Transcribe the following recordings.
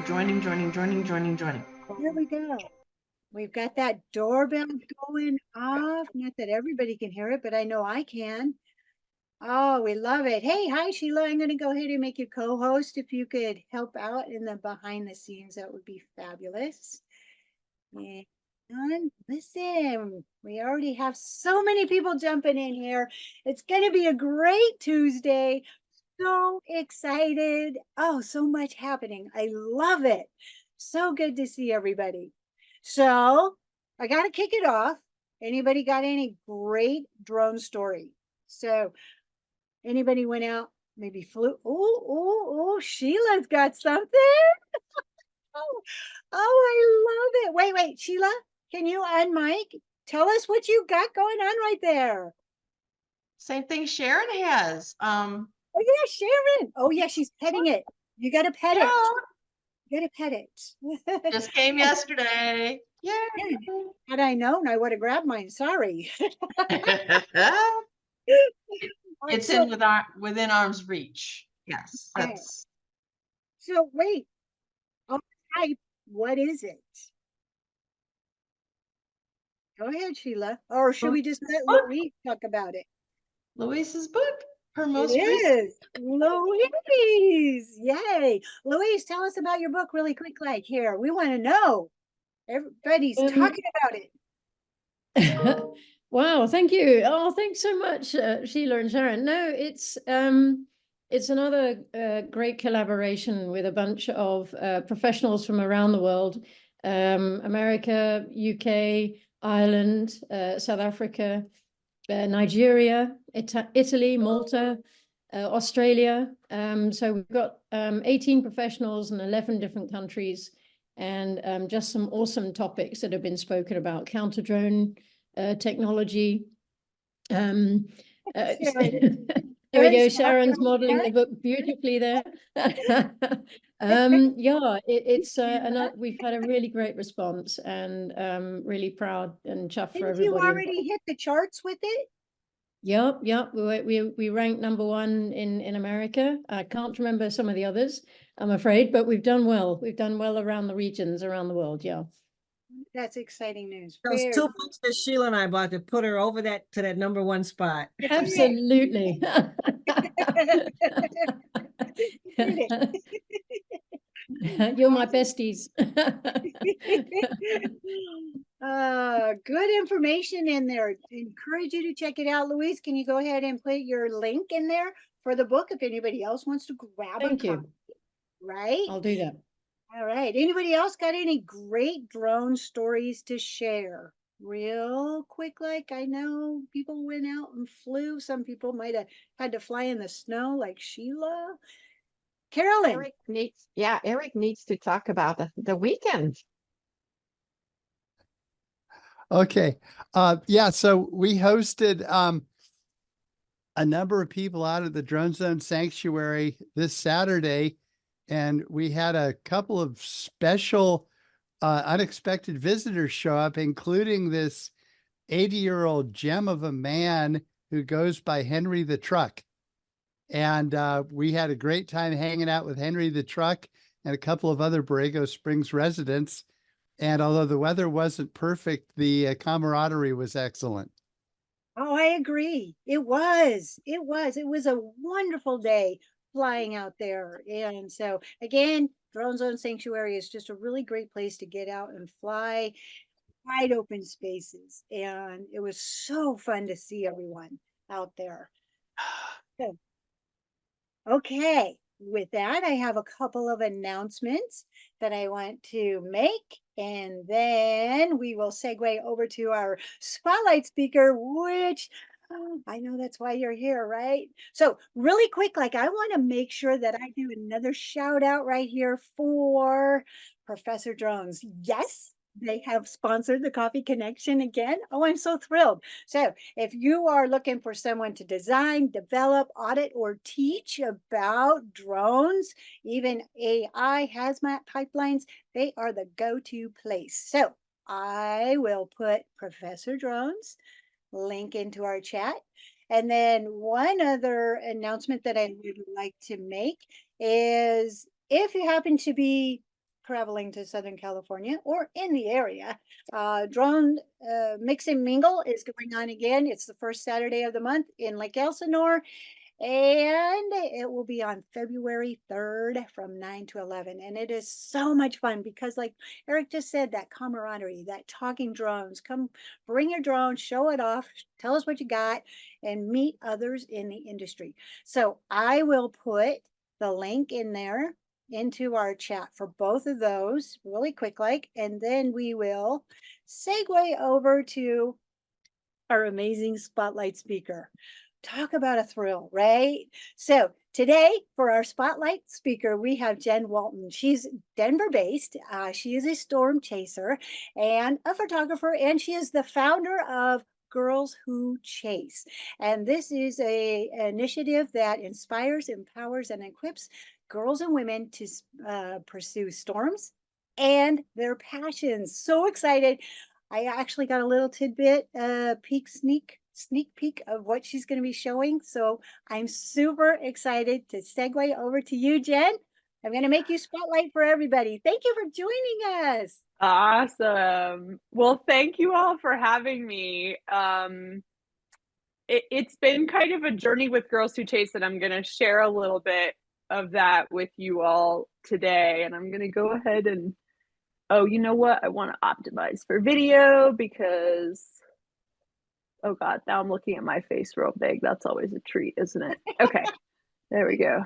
Joining. There we go. We've got that doorbell going off. Not that everybody can hear it, but I know I can. Oh, we love it. Hey, hi, Sheila. I'm going to go ahead and make you co-host. If you could help out in the behind the scenes, that would be fabulous. And listen, we already have so many people jumping in here. It's going to be a great Tuesday. So excited. Oh, so much happening. I love it. So good to see everybody. So I got to kick it off. Anybody got any great drone story? So anybody went out, maybe flew? Oh, Sheila's got something. Oh, I love it. Wait, Sheila, can you unmic? Tell us what you got going on right there. Same thing Sharon has. Oh yeah, Sharon. Oh yeah, she's petting it. You gotta pet it. You gotta pet it. Just came yesterday. Yay! Had I known, I would have grabbed mine. Sorry. It's So, within arm's reach. Yes, that's. so wait. I'll type. What is it? Go ahead, Sheila. Or should we just let Louise talk about it? Louise's book. Her It most recent. is Louise. Yay. Louise, tell us about your book really quick. Like here, we want to know. Everybody's talking about it. Wow, thank you. Oh, thanks so much, Sheila and Sharon. No, it's another great collaboration with a bunch of professionals from around the world, America, UK, Ireland, South Africa, Nigeria, Italy, Malta, Australia. So we've got 18 professionals in 11 different countries, and just some awesome topics that have been spoken about: counter drone technology. There we go. Sharon's modeling the book beautifully there. Yeah, we've had a really great response, and really proud and chuffed for everybody. You already hit the charts with it? Yep. We ranked #1 in America. I can't remember some of the others, I'm afraid, but we've done well. We've done well around the regions around the world. Yeah. That's exciting news. Those 2 books that Sheila and I bought to put her over to that #1 spot. Absolutely. You're my besties. Good information in there. Encourage you to check it out. Louise, can you go ahead and put your link in there for the book if anybody else wants to grab Thank a you. copy? Right? I'll do that. All right. Anybody else got any great drone stories to share? Real quick, like I know people went out and flew. Some people might have had to fly in the snow, like Sheila. Carolyn. Eric needs to talk about the weekend. Okay. So we hosted a number of people out of the Drone Zone Sanctuary this Saturday, and we had a couple of special unexpected visitors show up, including this 80-year-old gem of a man who goes by Henry the Truck. And we had a great time hanging out with Henry the Truck and a couple of other Borrego Springs residents. And although the weather wasn't perfect, the camaraderie was excellent. Oh, I agree. It was a wonderful day flying out there. And so again, Drone Zone Sanctuary is just a really great place to get out and fly, wide open spaces. And it was so fun to see everyone out there. So, okay, with that, I have a couple of announcements that I want to make, and then we will segue over to our spotlight speaker, which I know that's why you're here, right? So really quick, like I want to make sure that I do another shout out right here for Professor Drones. Yes, they have sponsored the Coffee Connection again. Oh, I'm so thrilled. So if you are looking for someone to design, develop, audit, or teach about drones, even AI hazmat pipelines, they are the go-to place. So I will put Professor Drones link into our chat. And then one other announcement that I would like to make is if you happen to be traveling to Southern California or in the area, drone mix and mingle is going on again. It's the first Saturday of the month in Lake Elsinore. And it will be on February 3rd from 9 to 11. And it is so much fun because, like Eric just said, that camaraderie, that talking drones. Come bring your drone, show it off, tell us what you got, and meet others in the industry. So I will put the link in there into our chat for both of those really quick, like, and then we will segue over to our amazing spotlight speaker. Talk about a thrill, right? So today for our spotlight speaker, we have Jen Walton. She's Denver based. She is a storm chaser and a photographer, and she is the founder of Girls Who Chase. And this is an initiative that inspires, empowers, and equips girls and women to pursue storms and their passions. So excited. I actually got a little tidbit, sneak peek of what she's going to be showing. So I'm super excited to segue over to you, Jen. I'm going to make you spotlight for everybody. Thank you for joining us. Awesome. Well, thank you all for having me. It's been kind of a journey with Girls Who Chase, and I'm going to share a little bit of that with you all today. And I'm going to go ahead and, oh, you know what? I want to optimize for video because, oh God, now I'm looking at my face real big. That's always a treat, isn't it? Okay, there we go.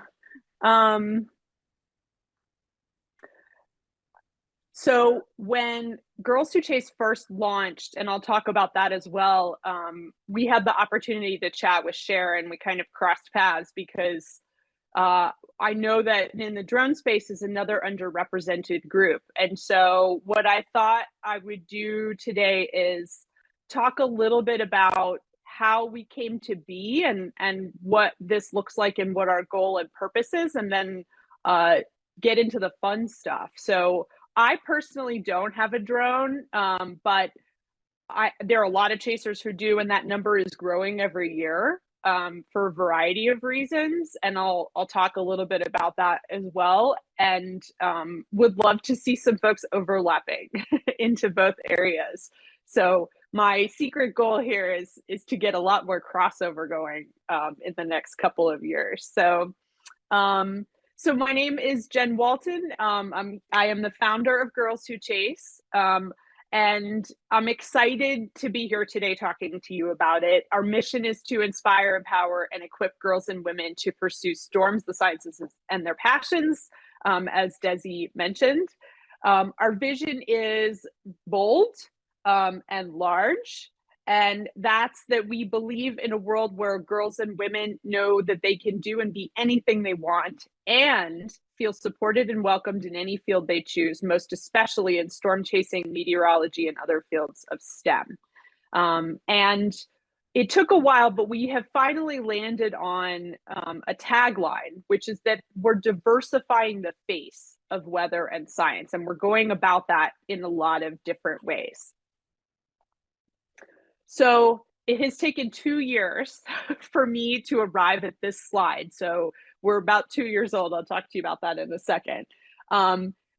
So when Girls Who Chase first launched, and I'll talk about that as well, we had the opportunity to chat with Sharon. We kind of crossed paths because I know that in the drone space is another underrepresented group. And so what I thought I would do today is talk a little bit about how we came to be and what this looks like and what our goal and purpose is, and then get into the fun stuff. So I personally don't have a drone, but there are a lot of chasers who do, and that number is growing every year for a variety of reasons. And I'll talk a little bit about that as well. And would love to see some folks overlapping into both areas. So my secret goal here is to get a lot more crossover going in the next couple of years. So so my name is Jen Walton. I am the founder of Girls Who Chase, and I'm excited to be here today talking to you about it. Our mission is to inspire, empower, and equip girls and women to pursue storms, the sciences, and their passions, as Desi mentioned. Our vision is bold and large. And that's that we believe in a world where girls and women know that they can do and be anything they want and feel supported and welcomed in any field they choose, most especially in storm chasing, meteorology, and other fields of STEM. And it took a while, but we have finally landed on a tagline, which is that we're diversifying the face of weather and science. And we're going about that in a lot of different ways. So it has taken 2 years for me to arrive at this slide. So we're about 2 years old. I'll talk to you about that in a second.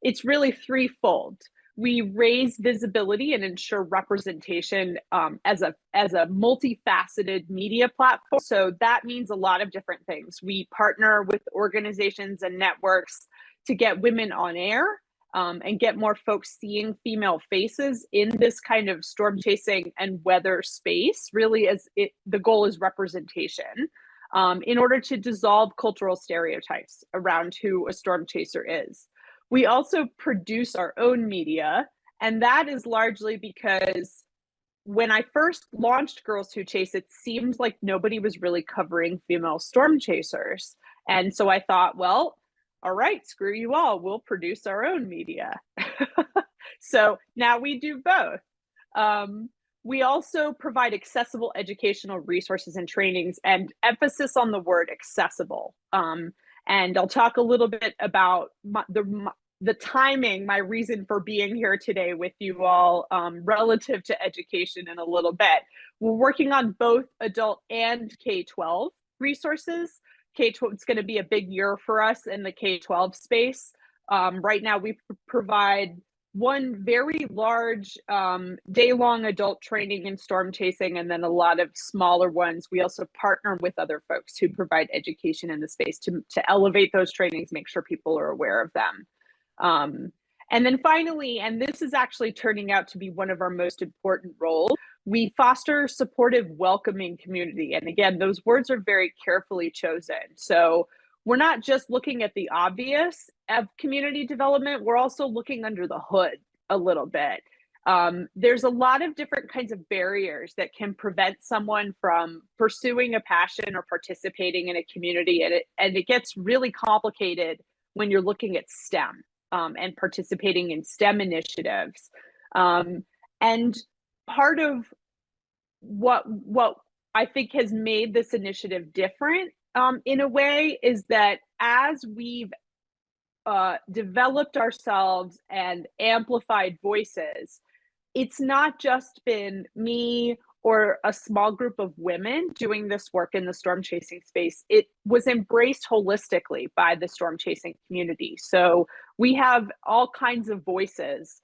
It's really threefold. We raise visibility and ensure representation as a multifaceted media platform. So that means a lot of different things. We partner with organizations and networks to get women on air. And get more folks seeing female faces in this kind of storm chasing and weather space, really, as the goal is representation in order to dissolve cultural stereotypes around who a storm chaser is. We also produce our own media, and that is largely because when I first launched Girls Who Chase, it seemed like nobody was really covering female storm chasers. And so I thought, well, all right, screw you all, we'll produce our own media. So now we do both. We also provide accessible educational resources and trainings, and emphasis on the word accessible. And I'll talk a little bit about the timing, my reason for being here today with you all relative to education in a little bit. We're working on both adult and K-12 resources. K-12, it's going to be a big year for us in the K-12 space. Right now, we provide one very large day-long adult training in storm chasing, and then a lot of smaller ones. We also partner with other folks who provide education in the space to elevate those trainings, make sure people are aware of them. And then finally, and this is actually turning out to be one of our most important roles, we foster supportive, welcoming community. And again, those words are very carefully chosen. So we're not just looking at the obvious of community development, we're also looking under the hood a little bit. There's a lot of different kinds of barriers that can prevent someone from pursuing a passion or participating in a community. And it gets really complicated when you're looking at STEM and participating in STEM initiatives. And part of what I think has made this initiative different in a way is that as we've developed ourselves and amplified voices, it's not just been me or a small group of women doing this work in the storm chasing space. It was embraced holistically by the storm chasing community. So we have all kinds of voices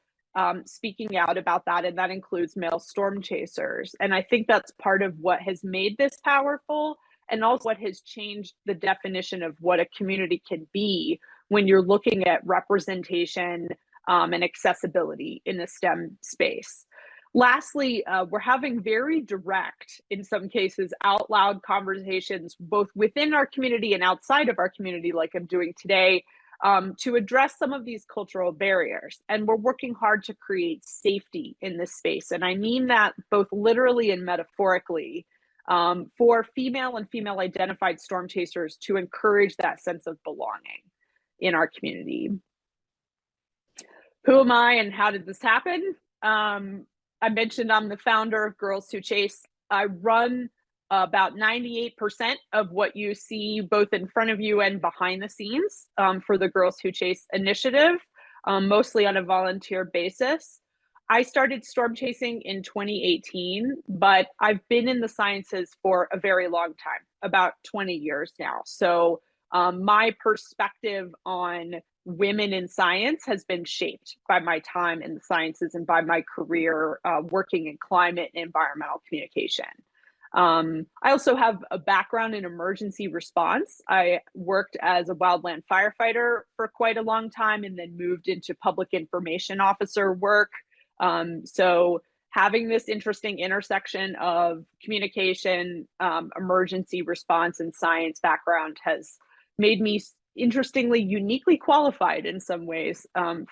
speaking out about that, and that includes male storm chasers. And I think that's part of what has made this powerful, and also what has changed the definition of what a community can be when you're looking at representation and accessibility in the STEM space. Lastly, we're having very direct, in some cases, out loud conversations, both within our community and outside of our community, like I'm doing today, to address some of these cultural barriers. And we're working hard to create safety in this space. And I mean that both literally and metaphorically, for female and female identified storm chasers to encourage that sense of belonging in our community. Who am I and how did this happen? I mentioned I'm the founder of Girls Who Chase. I run about 98% of what you see both in front of you and behind the scenes for the Girls Who Chase initiative, mostly on a volunteer basis. I started storm chasing in 2018, but I've been in the sciences for a very long time, about 20 years now. So my perspective on women in science has been shaped by my time in the sciences and by my career working in climate and environmental communication. I also have a background in emergency response. I worked as a wildland firefighter for quite a long time and then moved into public information officer work. So having this interesting intersection of communication, emergency response, and science background has made me interestingly, uniquely qualified in some ways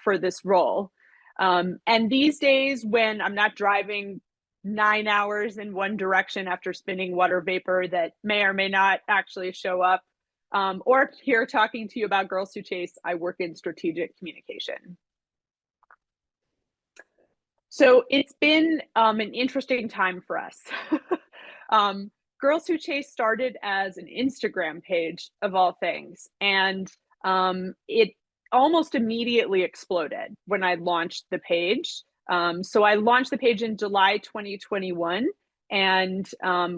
for this role. And these days, when I'm not driving 9 hours in one direction after spinning water vapor that may or may not actually show up, or here talking to you about Girls Who Chase, I work in strategic communication. So it's been an interesting time for us. Girls Who Chase started as an Instagram page of all things, and it almost immediately exploded when I launched the page. So I launched the page in July 2021, and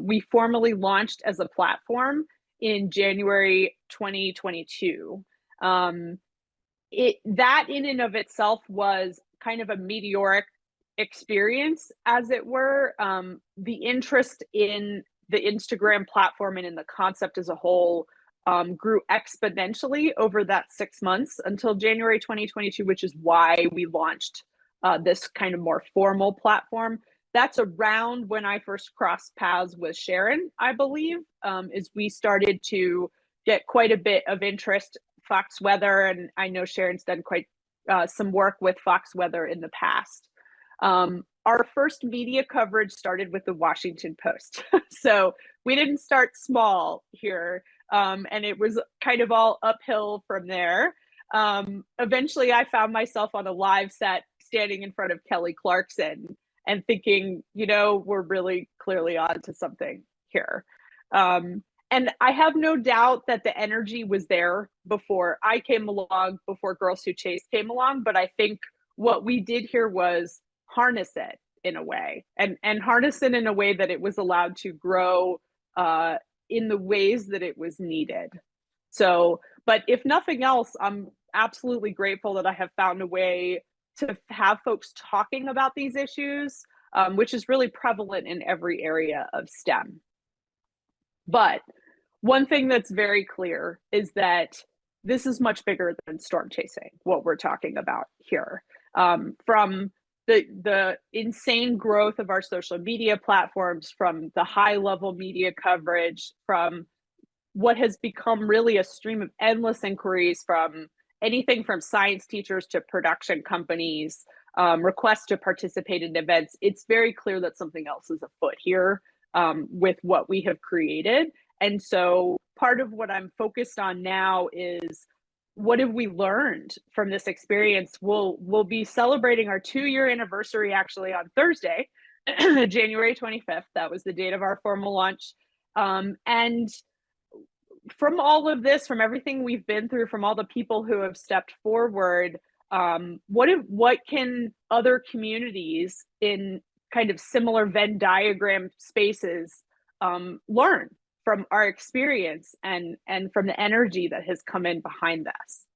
we formally launched as a platform in January 2022. That in and of itself was kind of a meteoric experience, as it were. The interest in the Instagram platform and in the concept as a whole grew exponentially over that 6 months until January 2022, which is why we launched this kind of more formal platform. That's around when I first crossed paths with Sharon, I believe, is we started to get quite a bit of interest. Fox Weather, and I know Sharon's done quite some work with Fox Weather in the past. Our first media coverage started with the Washington Post. So we didn't start small here, and it was kind of all uphill from there. Eventually, I found myself on a live set standing in front of Kelly Clarkson and thinking, you know, we're really clearly on to something here. And I have no doubt that the energy was there before I came along, before Girls Who Chase came along, but I think what we did here was harness it in a way, and harness it in a way that it was allowed to grow in the ways that it was needed. So, but if nothing else, I'm absolutely grateful that I have found a way to have folks talking about these issues, which is really prevalent in every area of STEM. But one thing that's very clear is that this is much bigger than storm chasing, what we're talking about here. From the insane growth of our social media platforms, from the high level media coverage, from what has become really a stream of endless inquiries from anything from science teachers to production companies, requests to participate in events, it's very clear that something else is afoot here with what we have created. And so part of what I'm focused on now is, what have we learned from this experience? We'll be celebrating our 2-year anniversary actually on Thursday, January 25th. That was the date of our formal launch. And from all of this, from everything we've been through, from all the people who have stepped forward, what can other communities in kind of similar Venn diagram spaces learn from our experience and from the energy that has come in behind this?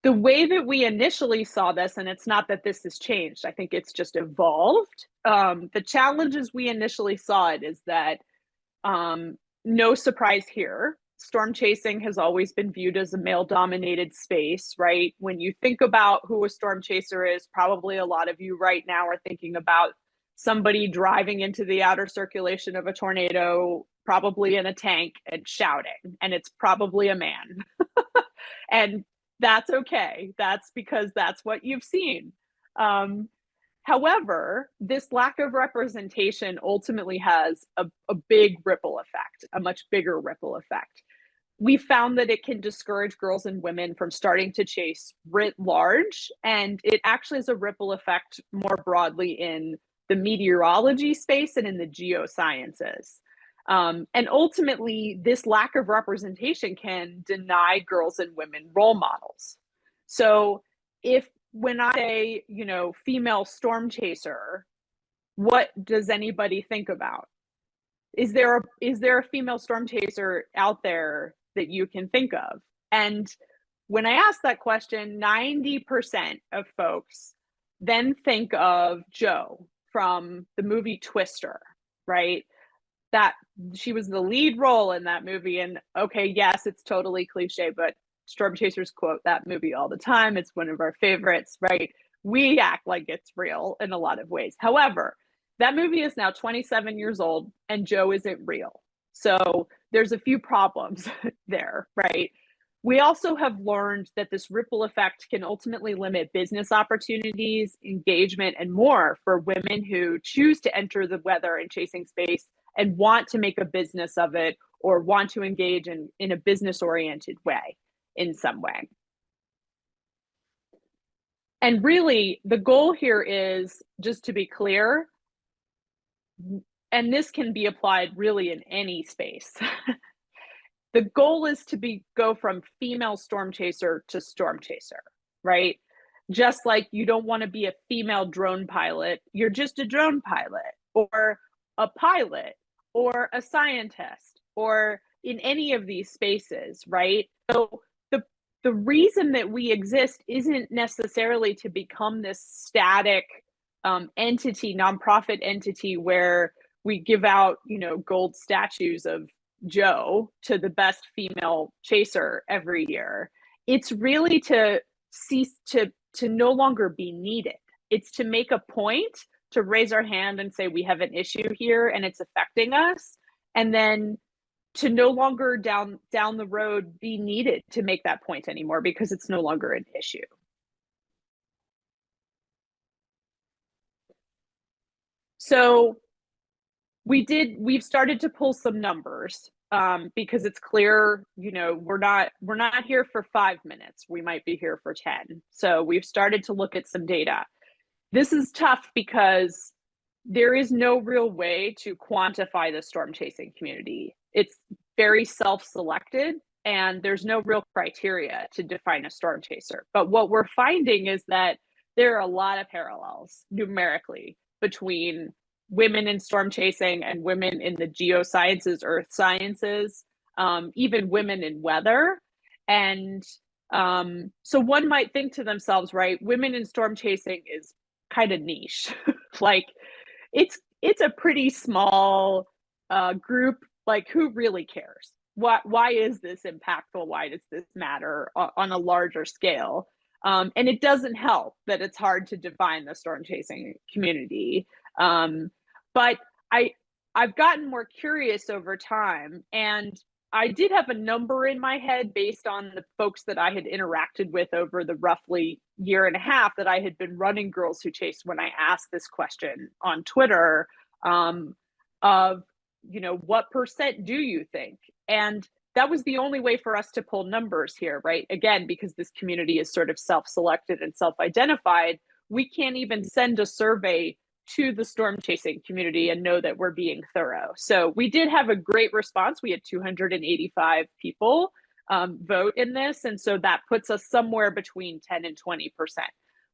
The way that we initially saw this, and it's not that this has changed, I think it's just evolved. The challenges we initially saw it is that no surprise here, storm chasing has always been viewed as a male-dominated space, right? When you think about who a storm chaser is, probably a lot of you right now are thinking about somebody driving into the outer circulation of a tornado, probably in a tank and shouting, and it's probably a man. And that's okay. That's because that's what you've seen. However, this lack of representation ultimately has a big ripple effect, a much bigger ripple effect. We found that it can discourage girls and women from starting to chase writ large, and it actually has a ripple effect more broadly in the meteorology space and in the geosciences. And ultimately, this lack of representation can deny girls and women role models. So when I say, female storm chaser, what does anybody think about? Is there a female storm chaser out there that you can think of? And when I ask that question, 90% of folks then think of Jo from the movie Twister, right? That she was the lead role in that movie. And okay, yes, it's totally cliche, but storm chasers quote that movie all the time. It's one of our favorites, right? We act like it's real in a lot of ways. However, that movie is now 27 years old and Jo isn't real. So there's a few problems there, right? We also have learned that this ripple effect can ultimately limit business opportunities, engagement, and more for women who choose to enter the weather and chasing space and want to make a business of it or want to engage in a business-oriented way in some way. And really, the goal here is, just to be clear, and this can be applied really in any space, the goal is to go from female storm chaser to storm chaser, right? Just like you don't want to be a female drone pilot, you're just a drone pilot, or a pilot, or a scientist, or in any of these spaces, right? So the reason that we exist isn't necessarily to become this static entity, nonprofit entity, where we give out, gold statues of Jo to the best female chaser every year. It's really to cease to no longer be needed. It's to make a point to raise our hand and say we have an issue here and it's affecting us, and then to no longer down the road be needed to make that point anymore because it's no longer an issue. So we've started to pull some numbers because it's clear, we're not here for 5 minutes. We might be here for 10. So we've started to look at some data. This is tough because there is no real way to quantify the storm chasing community. It's very self-selected and there's no real criteria to define a storm chaser. But what we're finding is that there are a lot of parallels numerically between women in storm chasing and women in the geosciences, earth sciences, even women in weather. And so one might think to themselves, right, women in storm chasing is kind of niche. Like it's a pretty small group. Like, who really cares? Why is this impactful? Why does this matter on a larger scale? And it doesn't help that it's hard to define the storm chasing community. But I've gotten more curious over time, and I did have a number in my head based on the folks that I had interacted with over the roughly year and a half that I had been running Girls Who Chase, when I asked this question on Twitter, of, what percent do you think? And that was the only way for us to pull numbers here, right? Again, because this community is sort of self-selected and self-identified, we can't even send a survey to the storm chasing community and know that we're being thorough. So we did have a great response. We had 285 people vote in this. And so that puts us somewhere between 10 and 20%,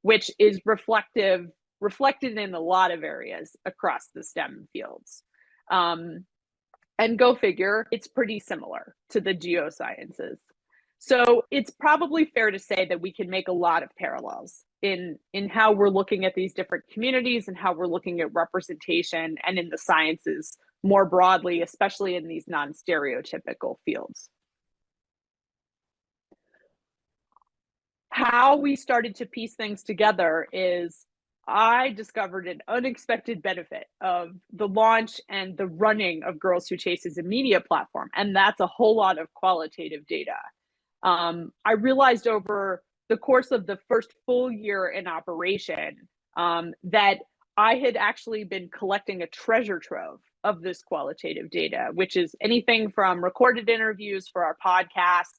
which is reflected in a lot of areas across the STEM fields. And go figure, it's pretty similar to the geosciences. So it's probably fair to say that we can make a lot of parallels in how we're looking at these different communities and how we're looking at representation and in the sciences more broadly, especially in these non-stereotypical fields. How we started to piece things together is I discovered an unexpected benefit of the launch and the running of Girls Who Chase as a media platform, and that's a whole lot of qualitative data. I realized over the course of the first full year in operation that I had actually been collecting a treasure trove of this qualitative data, which is anything from recorded interviews for our podcast,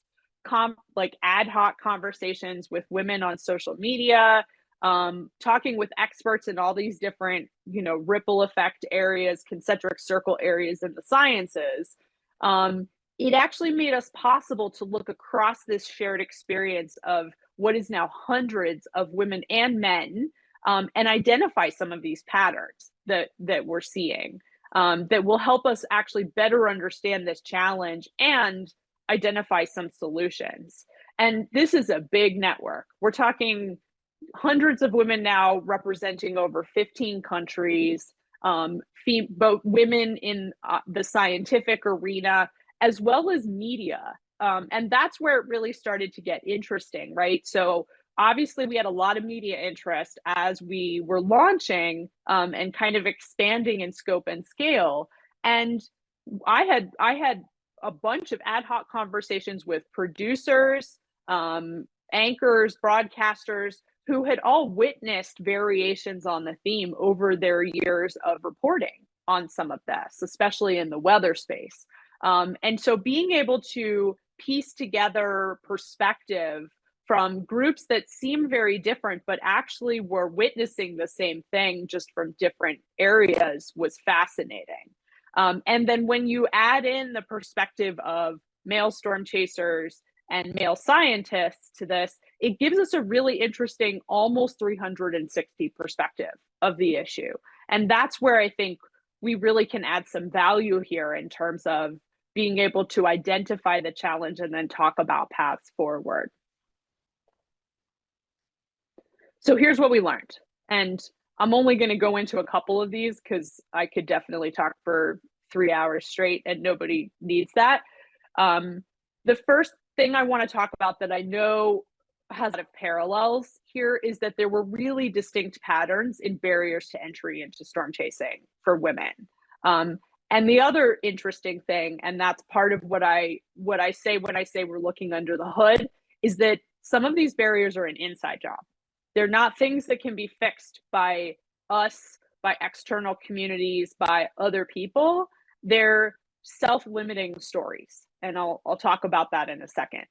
like ad hoc conversations with women on social media, talking with experts in all these different, ripple effect areas, concentric circle areas in the sciences. It actually made us possible to look across this shared experience of what is now hundreds of women and men, and identify some of these patterns that we're seeing, that will help us actually better understand this challenge and identify some solutions. And this is a big network. We're talking hundreds of women now representing over 15 countries, both women in the scientific arena, as well as media. And that's where it really started to get interesting, right? So obviously we had a lot of media interest as we were launching and kind of expanding in scope and scale. And I had a bunch of ad hoc conversations with producers, anchors, broadcasters, who had all witnessed variations on the theme over their years of reporting on some of this, especially in the weather space. And so being able to piece together perspective from groups that seem very different, but actually were witnessing the same thing just from different areas was fascinating. And then when you add in the perspective of male storm chasers and male scientists to this, it gives us a really interesting, almost 360 perspective of the issue. And that's where I think we really can add some value here in terms of being able to identify the challenge and then talk about paths forward. So here's what we learned. And I'm only going to go into a couple of these because I could definitely talk for 3 hours straight and nobody needs that. The first thing I want to talk about that I know has a lot of parallels here is that there were really distinct patterns in barriers to entry into storm chasing for women. And the other interesting thing, and that's part of what I say when I say we're looking under the hood, is that some of these barriers are an inside job. They're not things that can be fixed by us, by external communities, by other people. They're self-limiting stories. And I'll talk about that in a second.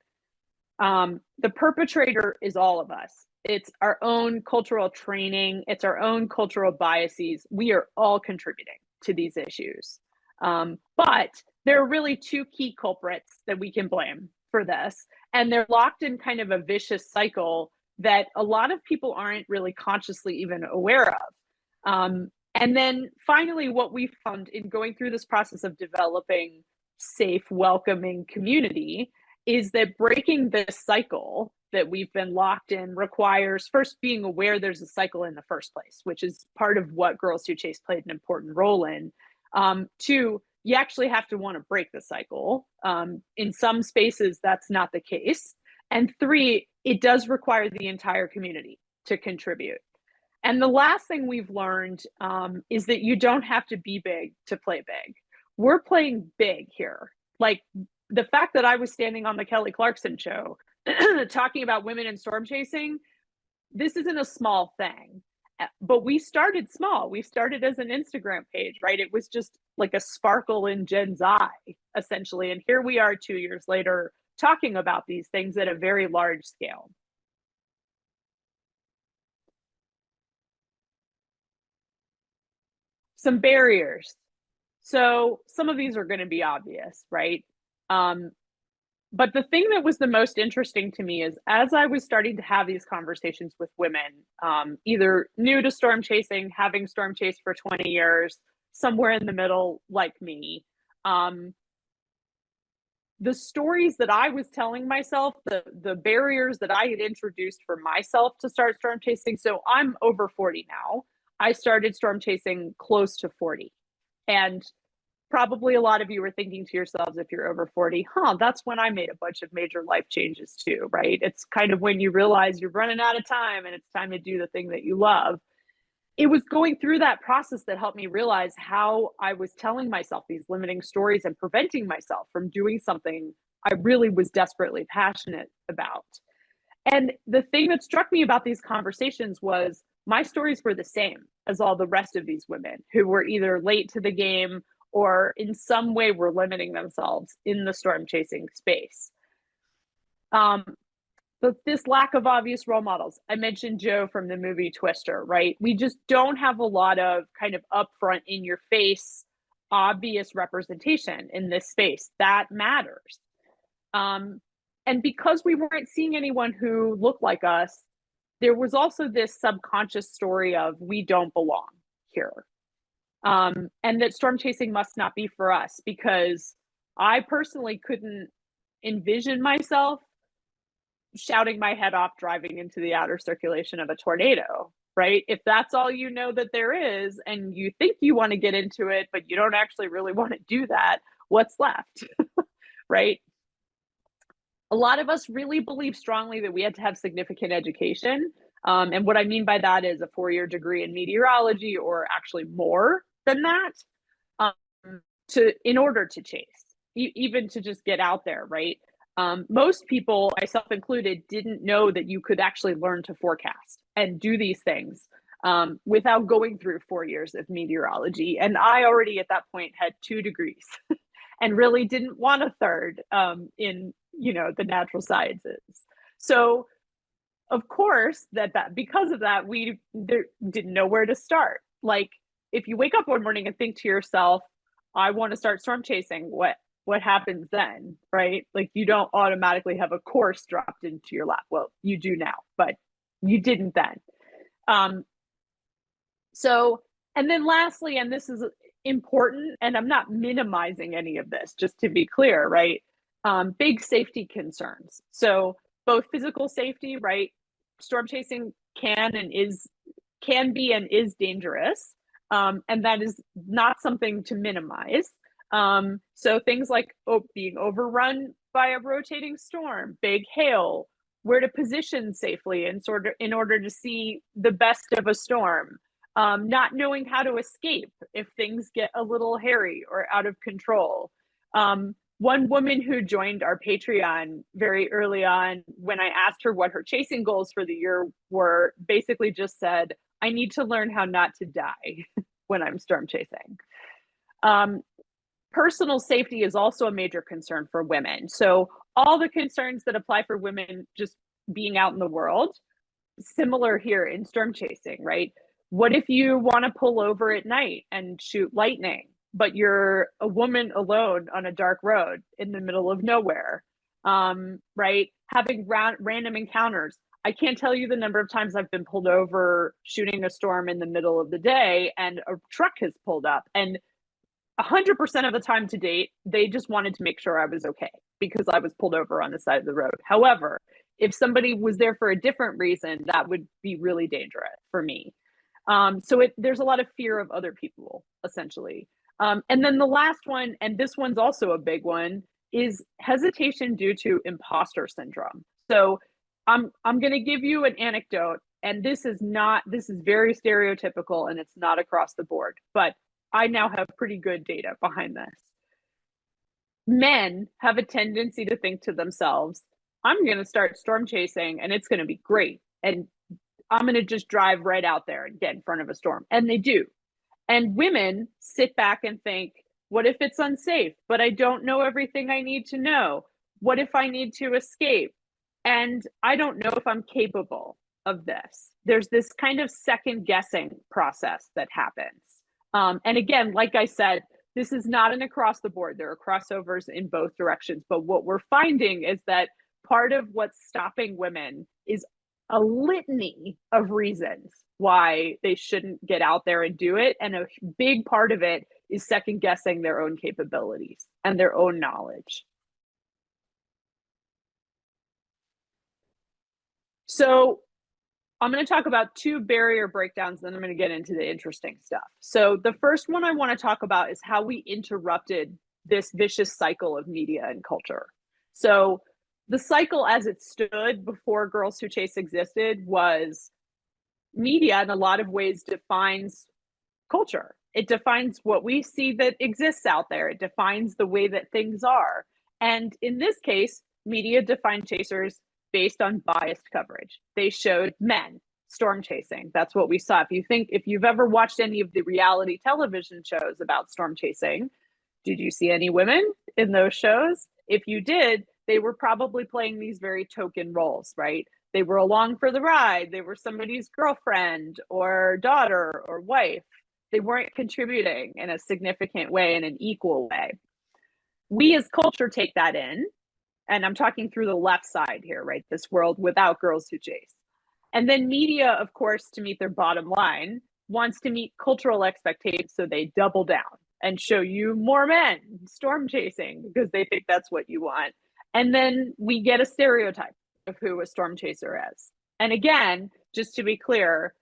The perpetrator is all of us. It's our own cultural training. It's our own cultural biases. We are all contributing to these issues. But there are really two key culprits that we can blame for this. And they're locked in kind of a vicious cycle that a lot of people aren't really consciously even aware of. And then finally, what we found in going through this process of developing safe, welcoming community is that breaking this cycle that we've been locked in requires first being aware there's a cycle in the first place, which is part of what Girls Who Chase played an important role in. Two, you actually have to want to break the cycle. In some spaces, that's not the case. And three, it does require the entire community to contribute. And the last thing we've learned is that you don't have to be big to play big. We're playing big here. Like the fact that I was standing on the Kelly Clarkson show talking about women in storm chasing, this isn't a small thing. But we started small. We started as an Instagram page, right? It was just like a sparkle in Jen's eye, essentially. And here we are 2 years later talking about these things at a very large scale. Some barriers. So some of these are going to be obvious, right? But the thing that was the most interesting to me is as I was starting to have these conversations with women, either new to storm chasing, having storm chased for 20 years, somewhere in the middle like me, the stories that I was telling myself, the barriers that I had introduced for myself to start storm chasing. So I'm over 40 now. I started storm chasing close to 40. And probably a lot of you are thinking to yourselves, if you're over 40, that's when I made a bunch of major life changes too, right? It's kind of when you realize you're running out of time and it's time to do the thing that you love. It was going through that process that helped me realize how I was telling myself these limiting stories and preventing myself from doing something I really was desperately passionate about. And the thing that struck me about these conversations was my stories were the same as all the rest of these women who were either late to the game or in some way were limiting themselves in the storm chasing space. But this lack of obvious role models. I mentioned Joe from the movie Twister, right? We just don't have a lot of kind of upfront in your face, obvious representation in this space. That matters. And because we weren't seeing anyone who looked like us, there was also this subconscious story of we don't belong here. And that storm chasing must not be for us, because I personally couldn't envision myself shouting my head off driving into the outer circulation of a tornado, right? If that's all you know that there is, and you think you want to get into it, but you don't actually really want to do that, what's left, right? A lot of us really believe strongly that we had to have significant education. And what I mean by that is a 4-year degree in meteorology, or actually more than that, in order to chase, even to just get out there, right? Most people, myself included, didn't know that you could actually learn to forecast and do these things without going through 4 years of meteorology. And I already at that point had 2 degrees and really didn't want a third in, the natural sciences. So of course that because of that, we didn't know where to start. Like if you wake up one morning and think to yourself, I want to start storm chasing, what happens then, right? Like you don't automatically have a course dropped into your lap. Well, you do now, but you didn't then. So, and then lastly, and this is important, and I'm not minimizing any of this, just to be clear, right? Big safety concerns. So both physical safety, right? Storm chasing can be and is dangerous. And that is not something to minimize. So things like being overrun by a rotating storm, big hail, where to position safely in order to see the best of a storm, not knowing how to escape if things get a little hairy or out of control. One woman who joined our Patreon very early on, when I asked her what her chasing goals for the year were, basically just said, I need to learn how not to die when I'm storm chasing. Personal safety is also a major concern for women. So all the concerns that apply for women just being out in the world, similar here in storm chasing, right? What if you want to pull over at night and shoot lightning, but you're a woman alone on a dark road in the middle of nowhere, right? Having random encounters. I can't tell you the number of times I've been pulled over shooting a storm in the middle of the day and a truck has pulled up, and 100% of the time to date, they just wanted to make sure I was okay because I was pulled over on the side of the road. However, if somebody was there for a different reason, that would be really dangerous for me. So there's a lot of fear of other people, essentially. And then the last one, and this one's also a big one, is hesitation due to imposter syndrome. So I'm going to give you an anecdote, and this is very stereotypical, and it's not across the board, but I now have pretty good data behind this. Men have a tendency to think to themselves, I'm going to start storm chasing and it's going to be great. And I'm going to just drive right out there and get in front of a storm. And they do. And women sit back and think, what if it's unsafe, but I don't know everything I need to know? What if I need to escape? And I don't know if I'm capable of this. There's this kind of second guessing process that happens. And again, like I said, this is not an across the board. There are crossovers in both directions. But what we're finding is that part of what's stopping women is a litany of reasons why they shouldn't get out there and do it. And a big part of it is second guessing their own capabilities and their own knowledge. So I'm going to talk about 2 barrier breakdowns, then I'm going to get into the interesting stuff. So the first one I want to talk about is how we interrupted this vicious cycle of media and culture. So the cycle as it stood before Girls Who Chase existed was media in a lot of ways defines culture. It defines what we see that exists out there. It defines the way that things are. And in this case, media defined chasers based on biased coverage. They showed men storm chasing. That's what we saw. If you've ever watched any of the reality television shows about storm chasing, did you see any women in those shows? If you did, they were probably playing these very token roles, right? They were along for the ride. They were somebody's girlfriend or daughter or wife. They weren't contributing in a significant way, in an equal way. We as culture take that in, and I'm talking through the left side here, right? This world without Girls Who Chase. And then media, of course, to meet their bottom line, wants to meet cultural expectations, so they double down and show you more men storm chasing because they think that's what you want. And then we get a stereotype of who a storm chaser is. And again, just to be clear,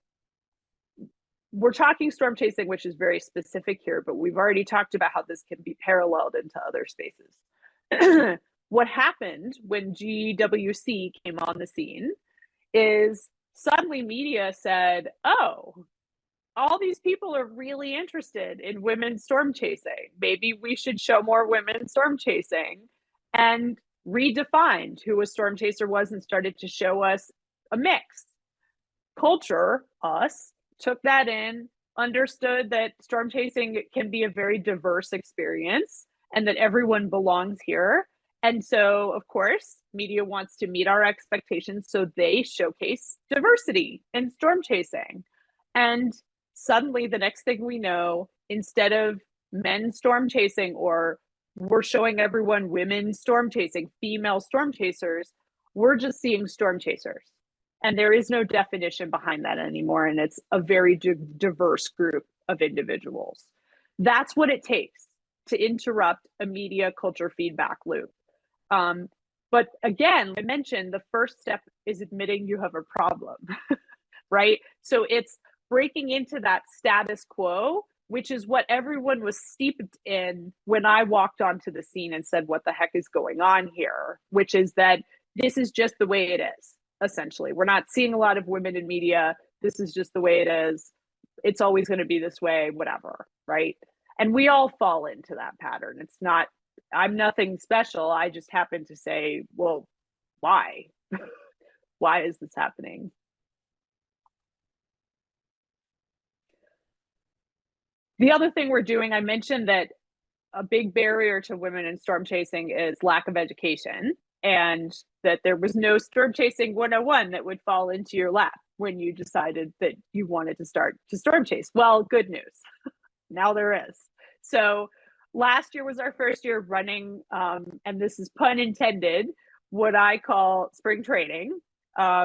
we're talking storm chasing, which is very specific here, but we've already talked about how this can be paralleled into other spaces. What happened when GWC came on the scene is suddenly media said, oh, all these people are really interested in women storm chasing. Maybe we should show more women storm chasing, and redefined who a storm chaser was and started to show us a mix. Culture, us, took that in, understood that storm chasing can be a very diverse experience and that everyone belongs here. And so, of course, media wants to meet our expectations, so they showcase diversity in storm chasing. And suddenly, the next thing we know, instead of men storm chasing, or we're showing everyone women storm chasing, female storm chasers, we're just seeing storm chasers. And there is no definition behind that anymore. And it's a very diverse group of individuals. That's what it takes to interrupt a media culture feedback loop. But again, I mentioned the first step is admitting you have a problem, right? So it's breaking into that status quo, which is what everyone was steeped in when I walked onto the scene and said, what the heck is going on here? Which is that this is just the way it is, essentially. We're not seeing a lot of women in media. This is just the way it is. It's always going to be this way, whatever, right? And we all fall into that pattern. It's not, I'm nothing special. I just happen to say, well, why? Why is this happening? The other thing we're doing, I mentioned that a big barrier to women in storm chasing is lack of education, and that there was no storm chasing 101 that would fall into your lap when you decided that you wanted to start to storm chase. Well, good news. Now there is. So last year was our first year running, and this is pun intended, what I call spring training,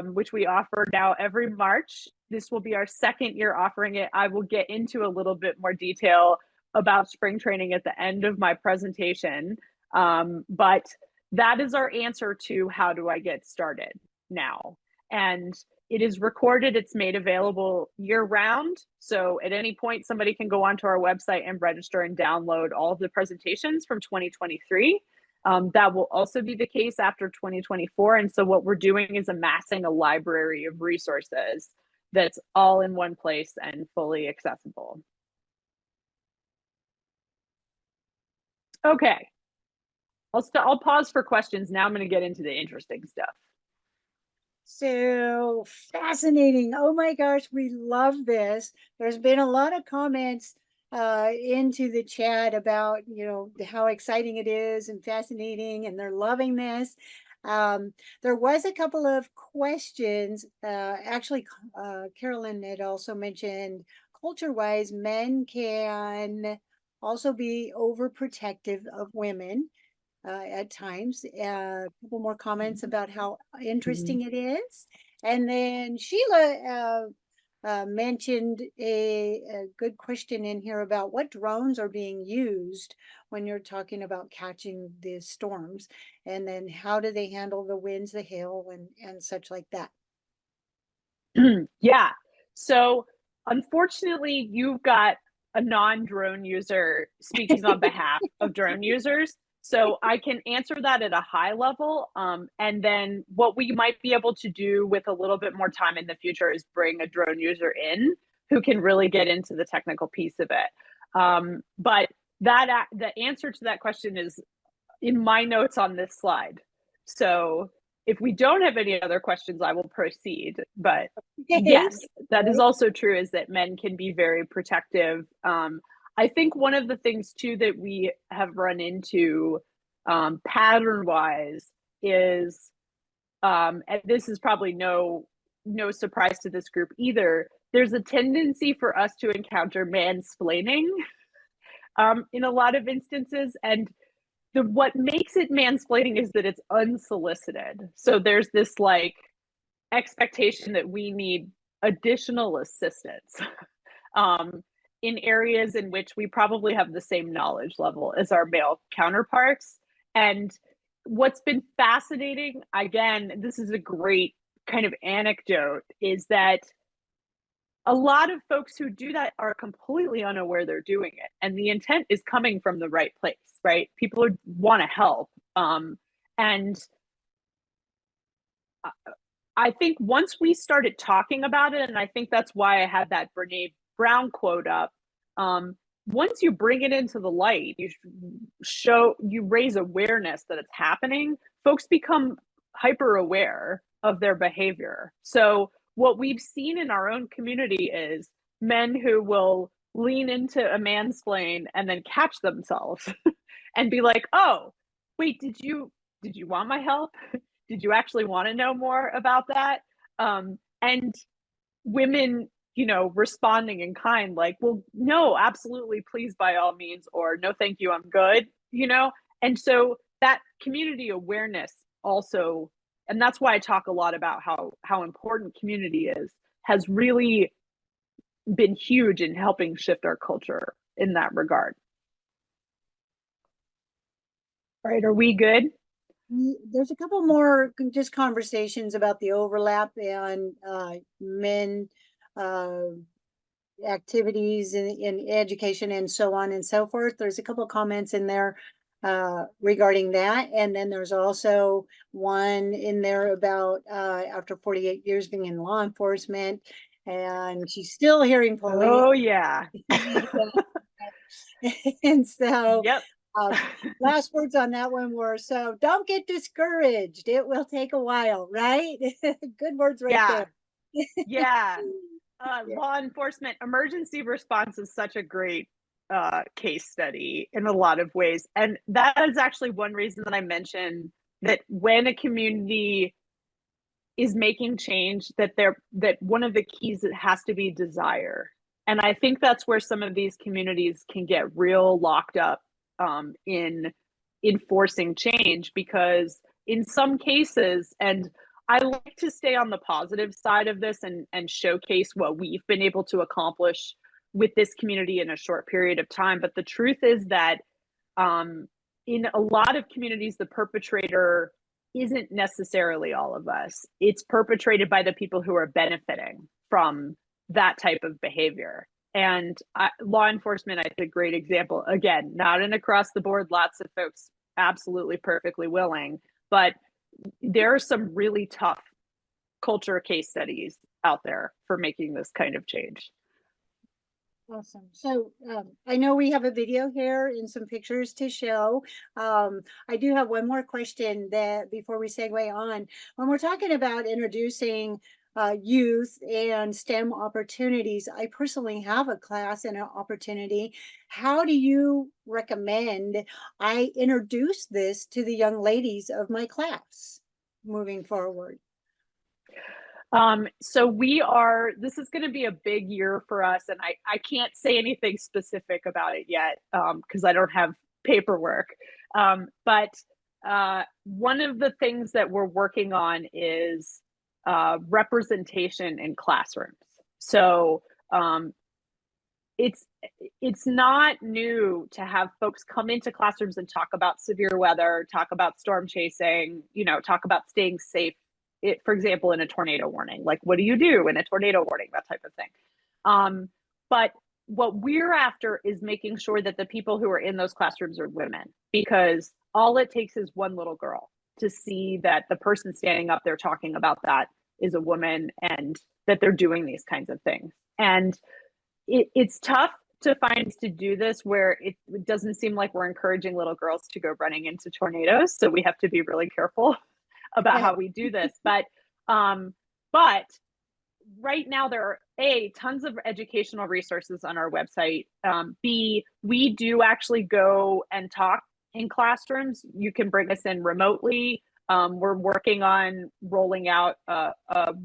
which we offer now every March. This will be our second year offering it. I will get into a little bit more detail about spring training at the end of my presentation. But that is our answer to how do I get started now. And it is recorded, it's made available year round. So at any point, somebody can go onto our website and register and download all of the presentations from 2023. That will also be the case after 2024. And so what we're doing is amassing a library of resources that's all in one place and fully accessible. Okay, I'll pause for questions. Now I'm going to get into the interesting stuff. So fascinating. Oh my gosh, we love this. There's been a lot of comments into the chat about, you know, how exciting it is and fascinating, and they're loving this. There was a couple of questions. Actually, Carolyn had also mentioned culture-wise, men can also be overprotective of women at times. A couple more comments about how interesting it is. And then Sheila mentioned a good question in here about what drones are being used when you're talking about catching the storms, and then how do they handle the winds, the hail, and such like that. Yeah. So unfortunately, you've got a non-drone user speaking on behalf of drone users. So I can answer that at a high level. And then what we might be able to do with a little bit more time in the future is bring a drone user in who can really get into the technical piece of it. But the answer to that question is in my notes on this slide. So if we don't have any other questions, I will proceed. But yes, that is also true, is that men can be very protective. I think one of the things too that we have run into pattern wise is, and this is probably no surprise to this group either, there's a tendency for us to encounter mansplaining in a lot of instances. And what makes it mansplaining is that it's unsolicited. So there's this like expectation that we need additional assistance in areas in which we probably have the same knowledge level as our male counterparts. And what's been fascinating, again, this is a great kind of anecdote, is that a lot of folks who do that are completely unaware they're doing it. And the intent is coming from the right place, right? People who want to help. And I think once we started talking about it, and I think that's why I had that Brene Brown quote up, once you bring it into the light, you raise awareness that it's happening, folks become hyper aware of their behavior. So what we've seen in our own community is men who will lean into a mansplain and then catch themselves and be like, oh, wait, did you want my help? Did you actually want to know more about that? And women, you know, responding in kind, like, well, no, absolutely, please, by all means, or no, thank you, I'm good, you know? And so that community awareness also, and that's why I talk a lot about how important community is, has really been huge in helping shift our culture in that regard. All right, are we good? There's a couple more just conversations about the overlap and men activities in education and so on and so forth. There's a couple of comments in there regarding that. And then there's also one in there about after 48 years being in law enforcement, and she's still hearing police. Oh, yeah. And so yep. Last words on that one were, so don't get discouraged. It will take a while, right? Good words right there. Yeah. Law enforcement, emergency response is such a great case study in a lot of ways. And that is actually one reason that I mentioned that when a community is making change, that one of the keys, it has to be desire. And I think that's where some of these communities can get real locked up in enforcing change, because in some cases, and I like to stay on the positive side of this and showcase what we've been able to accomplish with this community in a short period of time. But the truth is that in a lot of communities, the perpetrator isn't necessarily all of us. It's perpetrated by the people who are benefiting from that type of behavior. And law enforcement, I think, a great example. Again, not an across the board, lots of folks absolutely perfectly willing, but there are some really tough culture case studies out there for making this kind of change. Awesome. So I know we have a video here and some pictures to show. I do have one more question that before we segue on. When we're talking about introducing youth and STEM opportunities, I personally have a class and an opportunity. How do you recommend I introduce this to the young ladies of my class moving forward? So this is going to be a big year for us, and I can't say anything specific about it yet because I don't have paperwork. But one of the things that we're working on is representation in classrooms. So it's not new to have folks come into classrooms and talk about severe weather, talk about storm chasing, talk about staying safe. For example, in a tornado warning, like what do you do in a tornado warning, that type of thing. But what we're after is making sure that the people who are in those classrooms are women, because all it takes is one little girl to see that the person standing up there talking about that is a woman and that they're doing these kinds of things. And it's tough to find to do this where it doesn't seem like we're encouraging little girls to go running into tornadoes. So we have to be really careful about how we do this. But right now there are tons of educational resources on our website. B, we do actually go and talk in classrooms. You can bring us in remotely. We're working on rolling out a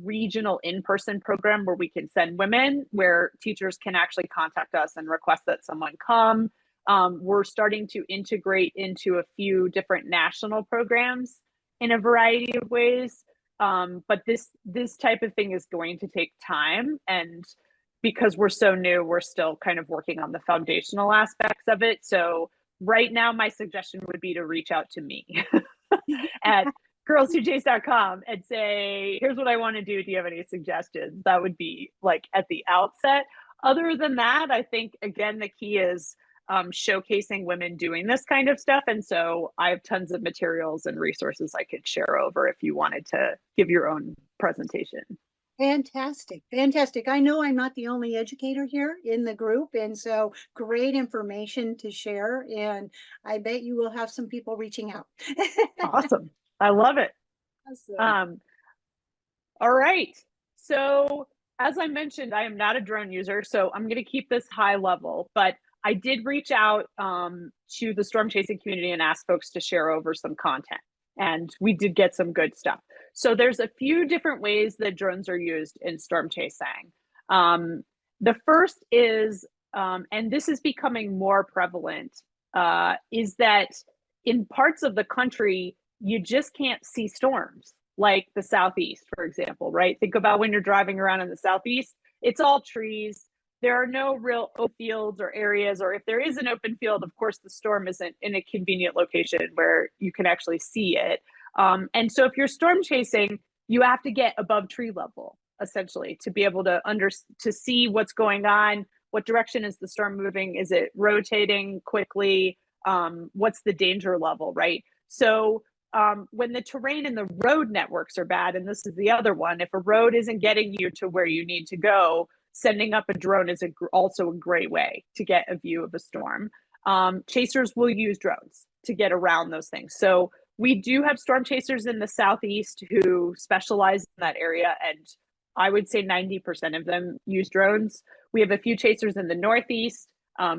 regional in-person program where we can send women, where teachers can actually contact us and request that someone come. We're starting to integrate into a few different national programs in a variety of ways. But this type of thing is going to take time. And because we're so new, we're still kind of working on the foundational aspects of it. So right now, my suggestion would be to reach out to me at girlswhochase.com and say, here's what I want to do. Do you have any suggestions? That would be like at the outset. Other than that, I think, again, the key is showcasing women doing this kind of stuff. And so I have tons of materials and resources I could share over if you wanted to give your own presentation. Fantastic. Fantastic. I know I'm not the only educator here in the group, and so great information to share. And I bet you will have some people reaching out. Awesome. I love it. Awesome. All right. So as I mentioned, I am not a drone user, so I'm going to keep this high level, but I did reach out to the storm chasing community and ask folks to share over some content. And we did get some good stuff. So there's a few different ways that drones are used in storm chasing. The first is, and this is becoming more prevalent, is that in parts of the country, you just can't see storms, like the Southeast, for example, right? Think about when you're driving around in the Southeast, it's all trees. There are no real open fields or areas, or if there is an open field, of course, the storm isn't in a convenient location where you can actually see it. And so if you're storm chasing, you have to get above tree level, essentially, to be able to see what's going on. What direction is the storm moving? Is it rotating quickly? What's the danger level, right? So when the terrain and the road networks are bad, and this is the other one, if a road isn't getting you to where you need to go, sending up a drone is also a great way to get a view of a storm. Chasers will use drones to get around those things. So we do have storm chasers in the Southeast who specialize in that area, and I would say 90% of them use drones. We have a few chasers in the Northeast,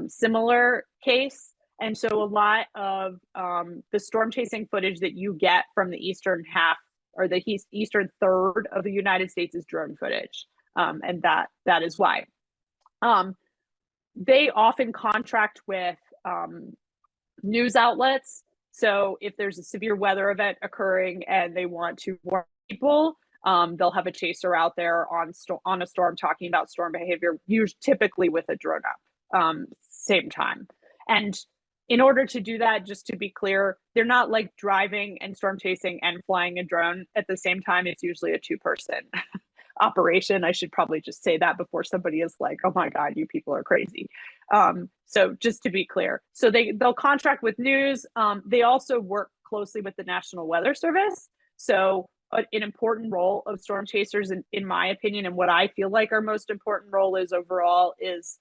similar case. And so a lot of the storm chasing footage that you get from the eastern half or the eastern third of the United States is drone footage. And that is why. They often contract with news outlets. So if there's a severe weather event occurring and they want to warn people, they'll have a chaser out there on a storm talking about storm behavior, usually typically with a drone up, same time. And in order to do that, just to be clear, they're not like driving and storm chasing and flying a drone at the same time. It's usually a 2-person operation. I should probably just say that before somebody is like, oh my God, you people are crazy. So just to be clear, so they'll contract with news. They also work closely with the National Weather Service. So an important role of storm chasers, in my opinion, and what I feel like our most important role is overall is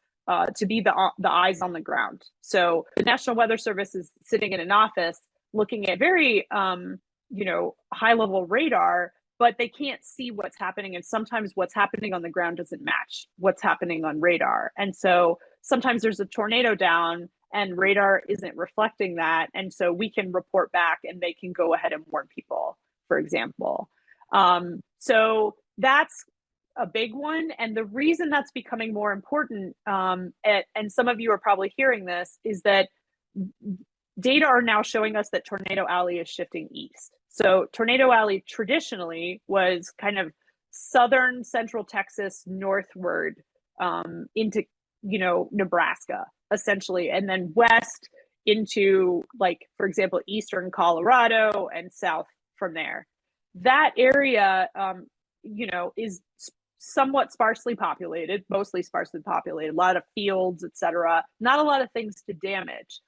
to be the eyes on the ground. So the National Weather Service is sitting in an office looking at very high level radar, but they can't see what's happening. And sometimes what's happening on the ground doesn't match what's happening on radar. And so sometimes there's a tornado down and radar isn't reflecting that. And so we can report back and they can go ahead and warn people, for example. So that's a big one. And the reason that's becoming more important, and some of you are probably hearing this, is that data are now showing us that Tornado Alley is shifting east. So Tornado Alley traditionally was kind of southern central Texas northward into, Nebraska, essentially, and then west into, like, for example, eastern Colorado and south from there. That area, is somewhat sparsely populated, mostly sparsely populated, a lot of fields, etc. Not a lot of things to damage.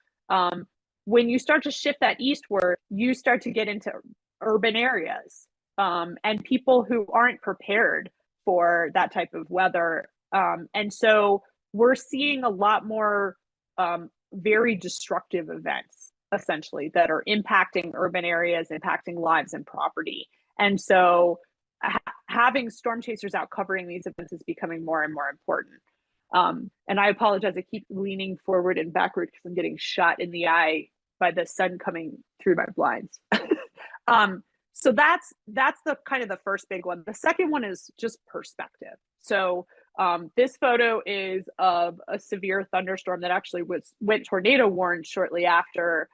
When you start to shift that eastward, you start to get into urban areas and people who aren't prepared for that type of weather. And so we're seeing a lot more very destructive events, essentially, that are impacting urban areas, impacting lives and property. And so having storm chasers out covering these events is becoming more and more important. And I apologize, I keep leaning forward and backward because I'm getting shot in the eye by the sun coming through my blinds. So that's the kind of the first big one. The second one is just perspective. So this photo is of a severe thunderstorm that actually went tornado warned shortly after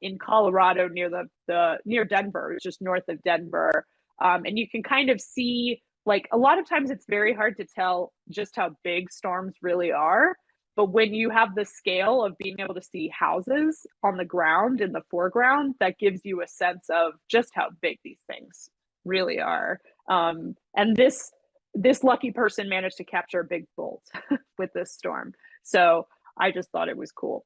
in Colorado near Denver. It was just north of Denver. And you can kind of see, like, a lot of times it's very hard to tell just how big storms really are. But when you have the scale of being able to see houses on the ground in the foreground, that gives you a sense of just how big these things really are. And this lucky person managed to capture a big bolt with this storm. So I just thought it was cool.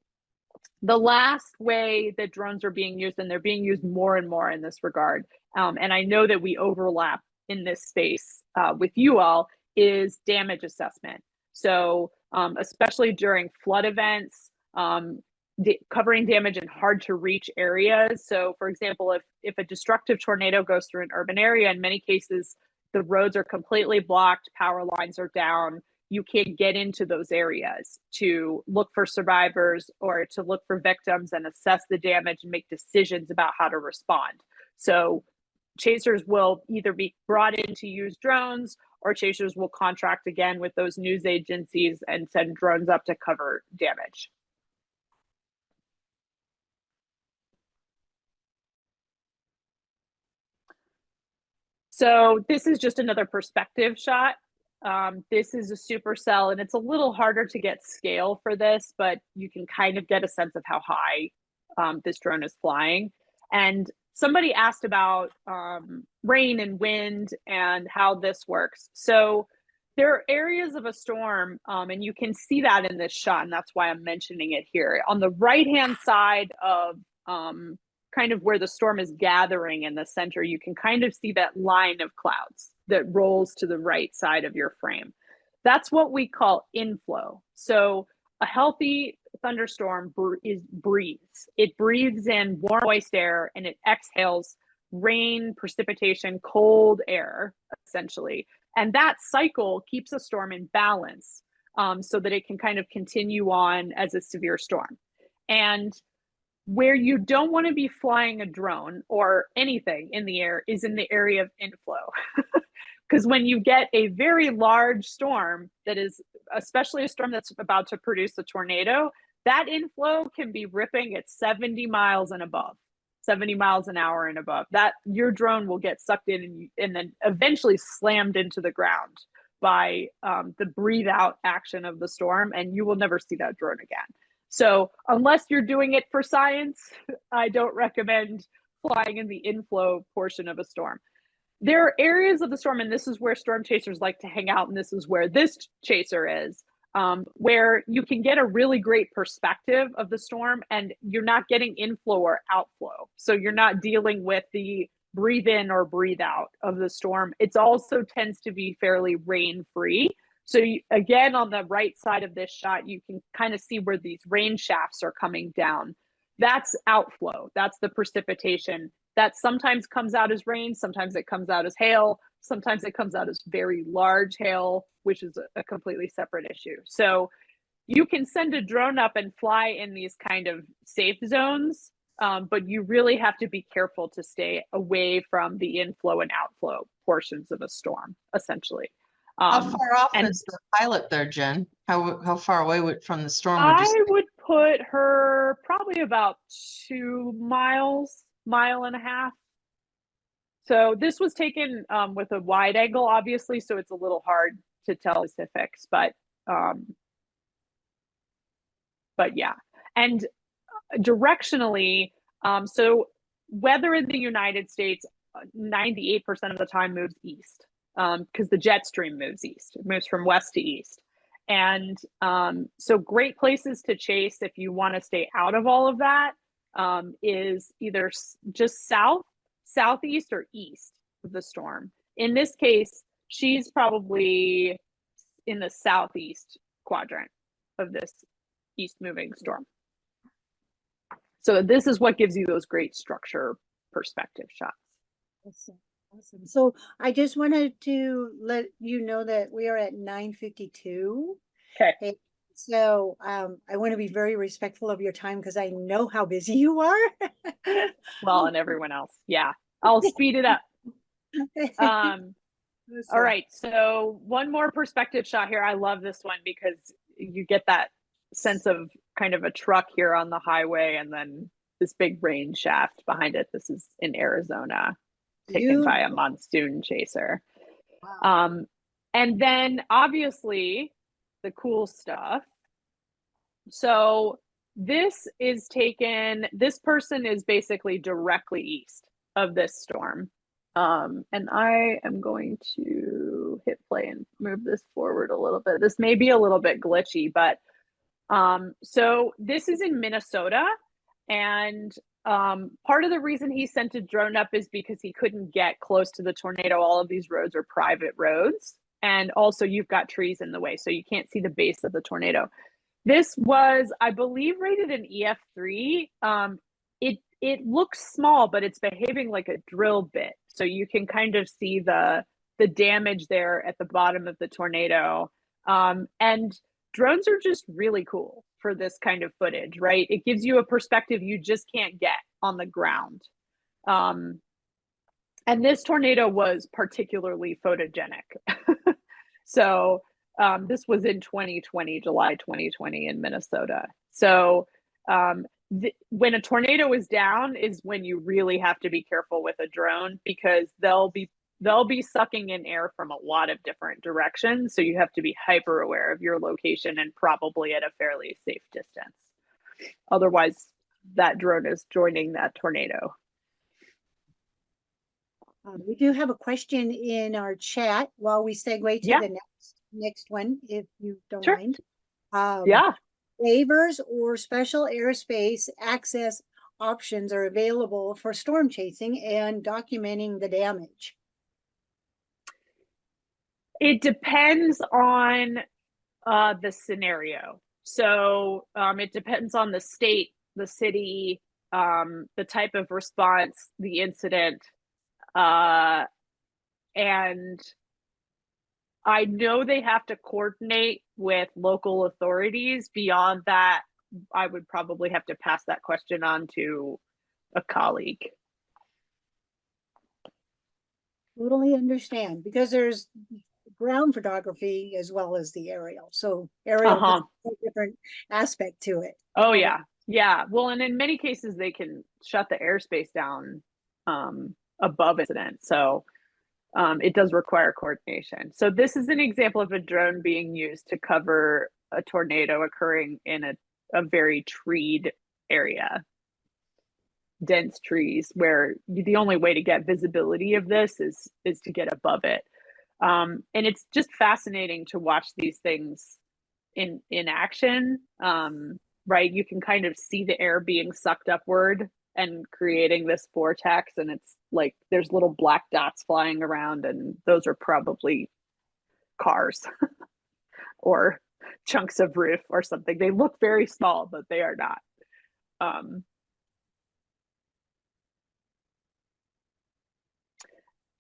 The last way that drones are being used, and they're being used more and more in this regard, and I know that we overlap in this space with you all, is damage assessment. So especially during flood events, covering damage in hard to reach areas. So for example, if a destructive tornado goes through an urban area, in many cases, the roads are completely blocked, power lines are down, you can't get into those areas to look for survivors or to look for victims and assess the damage and make decisions about how to respond. So chasers will either be brought in to use drones, or chasers will contract again with those news agencies and send drones up to cover damage. So this is just another perspective shot. This is a supercell, and it's a little harder to get scale for this, but you can kind of get a sense of how high this drone is flying. And somebody asked about rain and wind and how this works. So there are areas of a storm, and you can see that in this shot, and that's why I'm mentioning it here. On the right-hand side of kind of where the storm is gathering in the center, you can kind of see that line of clouds that rolls to the right side of your frame. That's what we call inflow. So a healthy thunderstorm breathes. It breathes in warm, moist air, and it exhales rain, precipitation, cold air, essentially. And that cycle keeps a storm in balance so that it can kind of continue on as a severe storm. And where you don't want to be flying a drone or anything in the air is in the area of inflow. Because when you get a very large storm that is, especially a storm that's about to produce a tornado, that inflow can be ripping at 70 miles and above. 70 miles an hour and above, that your drone will get sucked in and then eventually slammed into the ground by the breathe out action of the storm, and you will never see that drone again. So unless you're doing it for science, I don't recommend flying in the inflow portion of a storm. There are areas of the storm, and this is where storm chasers like to hang out, and this is where this chaser is, where you can get a really great perspective of the storm, and you're not getting inflow or outflow. So you're not dealing with the breathe in or breathe out of the storm. It also tends to be fairly rain free. So you, again, on the right side of this shot, you can kind of see where these rain shafts are coming down. That's outflow. That's the precipitation that sometimes comes out as rain. Sometimes it comes out as hail. Sometimes it comes out as very large hail, which is a completely separate issue. So you can send a drone up and fly in these kind of safe zones, but you really have to be careful to stay away from the inflow and outflow portions of a storm, essentially. How far off and- is the pilot there, Jen? How far away from the storm would you say? I would put her probably about 2 miles, mile and a half. So this was taken with a wide angle, obviously, so it's a little hard to tell specifics, but yeah. And directionally, so weather in the United States, 98% of the time moves east, because the jet stream moves east. It moves from west to east. And so great places to chase if you want to stay out of all of that is either just southeast or east of the storm. In this case, she's probably in the southeast quadrant of this east moving storm. So this is what gives you those great structure perspective shots. Awesome. Awesome. So I just wanted to let you know that we are at 9:52. Okay. So I want to be very respectful of your time because I know how busy you are. Well, and everyone else. Yeah. I'll speed it up. All right. So one more perspective shot here. I love this one because you get that sense of kind of a truck here on the highway and then this big rain shaft behind it. This is in Arizona, taken by a monsoon chaser. Wow. And then obviously the cool stuff. So this is taken, this person is basically directly east of this storm. And I am going to hit play and move this forward a little bit. This may be a little bit glitchy, but so this is in Minnesota, and part of the reason he sent a drone up is because he couldn't get close to the tornado. All of these roads are private roads, and also you've got trees in the way, so you can't see the base of the tornado. This was, I believe, rated an EF3. It looks small, but it's behaving like a drill bit, so you can kind of see the damage there at the bottom of the tornado. And drones are just really cool for this kind of footage, right? It gives you a perspective you just can't get on the ground. And this tornado was particularly photogenic. So this was in 2020, July 2020 in Minnesota. So when a tornado is down is when you really have to be careful with a drone, because they'll be sucking in air from a lot of different directions. So you have to be hyper aware of your location and probably at a fairly safe distance. Otherwise, that drone is joining that tornado. We do have a question in our chat while we segue to the next one, if you don't mind. Yeah. Waivers or special airspace access options are available for storm chasing and documenting the damage. It depends on the scenario. So it depends on the state, the city, the type of response, the incident. And I know they have to coordinate with local authorities. Beyond that, I would probably have to pass that question on to a colleague. Totally understand, because there's ground photography as well as the aerial. So aerial has a different aspect to it. Oh yeah. Yeah, well, and in many cases they can shut the airspace down above incident. So it does require coordination. So this is an example of a drone being used to cover a tornado occurring in a very treed area, dense trees, where the only way to get visibility of this is to get above it. And it's just fascinating to watch these things in action. Right, you can kind of see the air being sucked upward and creating this vortex, and it's like there's little black dots flying around, and those are probably cars or chunks of roof or something. They look very small, but they are not.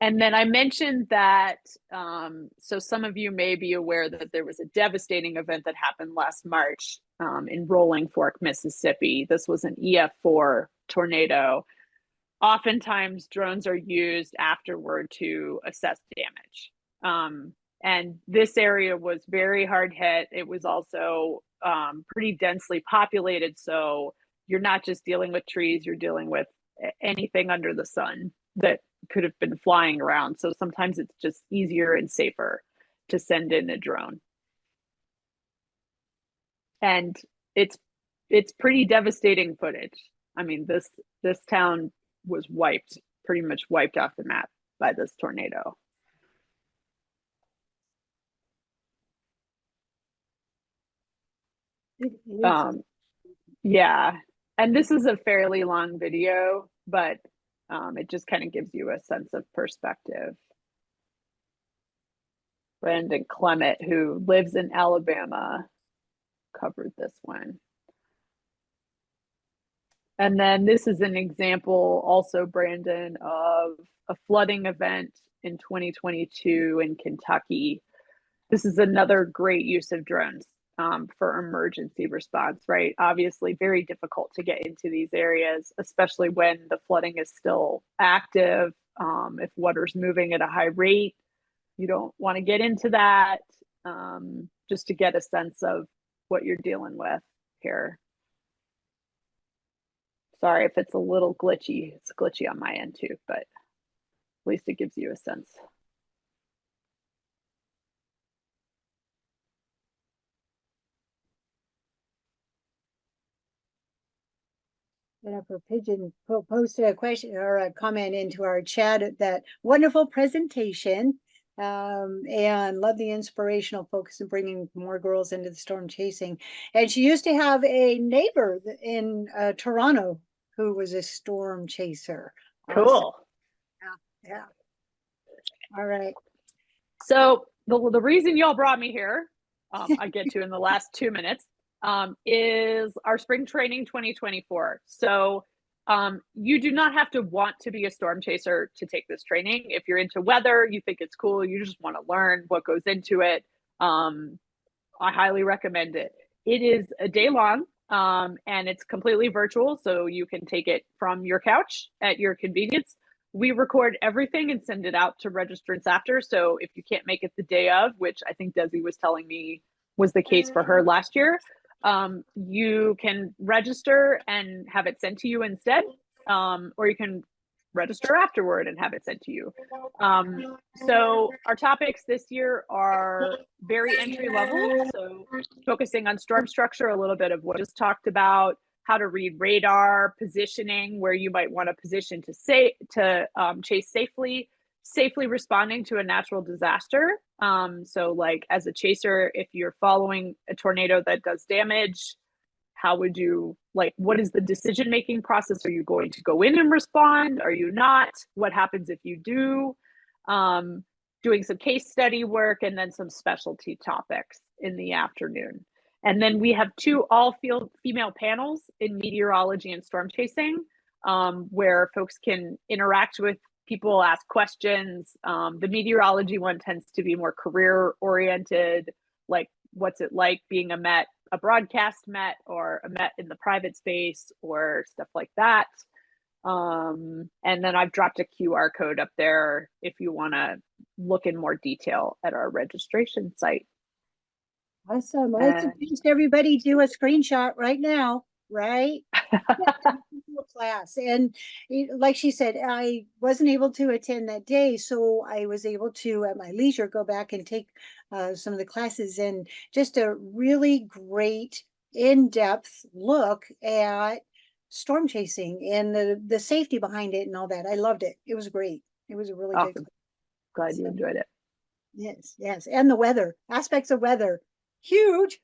And then I mentioned that, so some of you may be aware that there was a devastating event that happened last March in Rolling Fork, Mississippi. This was an EF4 tornado. Oftentimes drones are used afterward to assess damage. And this area was very hard hit. It was also pretty densely populated. So you're not just dealing with trees, you're dealing with anything under the sun that could have been flying around. So sometimes it's just easier and safer to send in a drone. And it's pretty devastating footage. I mean, this town was pretty much wiped off the map by this tornado. Yeah, and this is a fairly long video, but it just kind of gives you a sense of perspective. Brandon Clement, who lives in Alabama, covered this one. And then this is an example also, Brandon, of a flooding event in 2022 in Kentucky. This is another great use of drones for emergency response, right? Obviously very difficult to get into these areas, especially when the flooding is still active. If water's moving at a high rate, you don't want to get into that, just to get a sense of what you're dealing with here. Sorry if it's a little glitchy. It's glitchy on my end too, but at least it gives you a sense. Jennifer Pigeon posted a question or a comment into our chat at that wonderful presentation, and love the inspirational focus of bringing more girls into the storm chasing. And she used to have a neighbor in Toronto who was a storm chaser. Cool. Yeah. All right. So the reason y'all brought me here, I get to in the last 2 minutes, is our spring training 2024. So you do not have to want to be a storm chaser to take this training. If you're into weather, you think it's cool, you just want to learn what goes into it, I highly recommend it. It is a day long, and it's completely virtual, so you can take it from your couch at your convenience. We record everything and send it out to registrants after. So if you can't make it the day of, which I think Desi was telling me was the case for her last year, you can register and have it sent to you instead, or you can register afterward and have it sent to you. So our topics this year are very entry level, so focusing on storm structure, a little bit of what I just talked about, how to read radar, positioning, where you might want to position to chase safely responding to a natural disaster. So like as a chaser, if you're following a tornado that does damage, how would you, like, what is the decision-making process? Are you going to go in and respond? Are you not? What happens if you do? Doing some case study work and then some specialty topics in the afternoon. And then we have 2 all-field female panels in meteorology and storm chasing, where folks can interact with people, ask questions. The meteorology one tends to be more career-oriented, like what's it like being a broadcast Met, or a Met in the private space, or stuff like that. And then I've dropped a QR code up there if you want to look in more detail at our registration site. Awesome. I suggest everybody do a screenshot right now. right? Class. And like she said, I wasn't able to attend that day, so I was able to, at my leisure, go back and take some of the classes, and just a really great in-depth look at storm chasing and the safety behind it and all that. I loved it. It was great. It was a really good Awesome. class. Glad you enjoyed it. Yes, yes. And the weather, aspects of weather, huge.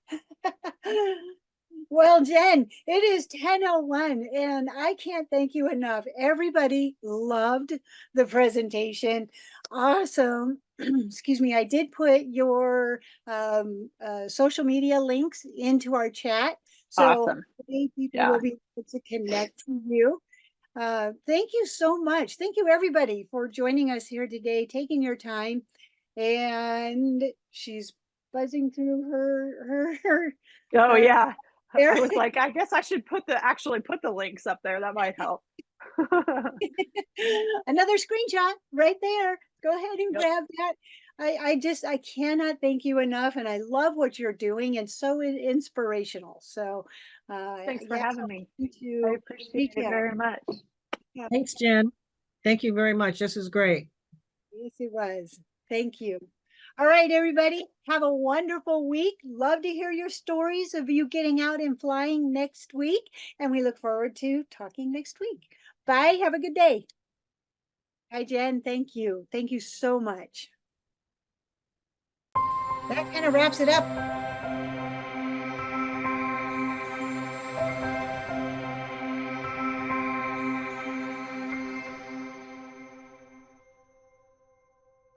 Well, Jen, it is 10:01 and I can't thank you enough. Everybody loved the presentation. Awesome. Excuse me. I did put your social media links into our chat. So Awesome. people Yeah. will be able to connect to you. Thank you so much. Thank you everybody for joining us here today, taking your time. And she's buzzing through her Oh yeah. there. I was like, I guess I should actually put the links up there. That might help. Another screenshot right there. Go ahead and Yep. grab that. I cannot thank you enough, and I love what you're doing, and so inspirational. So Thanks for yes, having me. you I too. appreciate it very much. Thanks, Jen. Thank you very much. This is great. Yes, it was. Thank you. All right, everybody, have a wonderful week. Love to hear your stories of you getting out and flying next week. And we look forward to talking next week. Bye. Have a good day. Hi, Jen. Thank you. Thank you so much. That kind of wraps it up